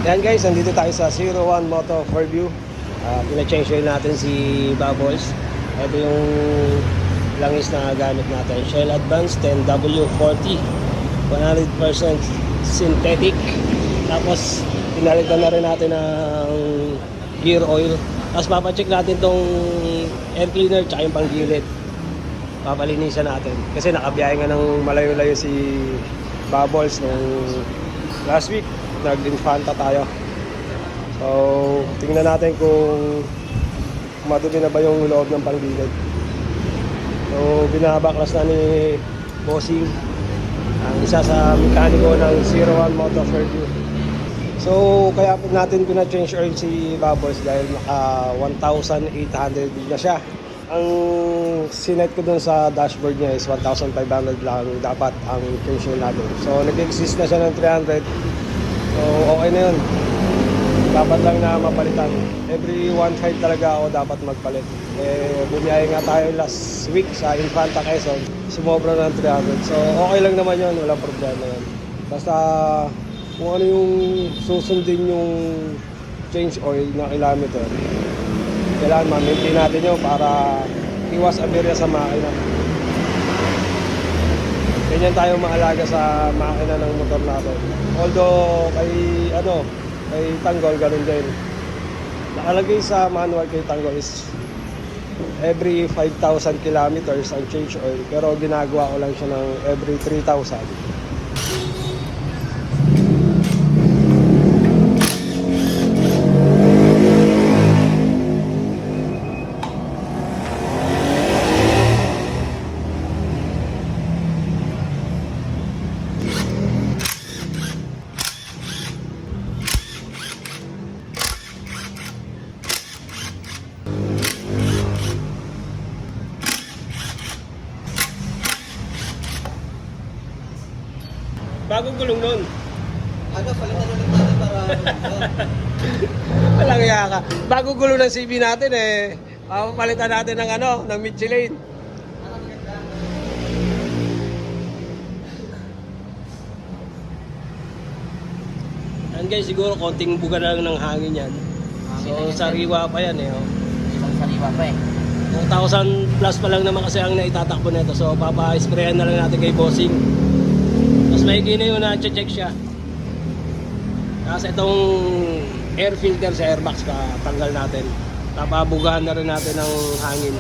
Yan guys, nandito tayo sa 01 Moto 4View. Pina-change oil natin si Bubbles. Ito yung langis na gamit natin. Shell Advance 10W40 100% synthetic. Tapos pinalitan na rin natin ng gear oil. Tapos papacheck natin tong air cleaner tsaka yung panggilid. Papalinisan natin. Kasi nakabiyahe nga ng malayo-layo si Bubbles nung last week. Nag-infanta tayo. So, tingnan natin kung madumi na ba yung loob ng panggilid. So, binabaklas na ni Bossing ang isa sa mekaniko ng 01 Moto 4View. So, kaya po natin pina-change oil si Bubbles dahil naka 1,800 na siya. Ang sinet ko dun sa dashboard niya is 1,500 lang dapat ang change oil natin. So, nag-exist na siya ng 300. So, okay na yun. Dapat lang na mapalitan. Every 1.5 talaga ako dapat magpalit. Bumiyahe nga tayo last week sa Infanta, Quezon. Sumobra ng 300. So, okay lang naman yun. Walang problema yun. Basta, kung ano yung susundin yung change oil na kilometer, kailangan ma-maintain natin yun para iwas aberya sa makina. Ganyan tayo maalaga sa makina ng motor natin. Although kay Tanggol ganun din. Nakalagay sa manual kay Tanggol is every 5,000 kilometers ang change oil. Pero ginagawa ko lang siya ng every 3,000. Bagong gulong nun. Palitan ulit natin para Walang iya ka. Bagong gulong ng CB natin papalitan natin ng Michelin. Yan guys, siguro konting buga na lang ng hangin yan. So sariwa pa yan Isang sariwa pa 2,000 plus pa lang naman kasi ang naitatakbo nito. So papa-sprayan na lang natin kay Bossing. Mas maigi na yun na check siya. Kasi itong air filter sa airbox tanggal natin. Tapabugahan na rin natin ng hangin.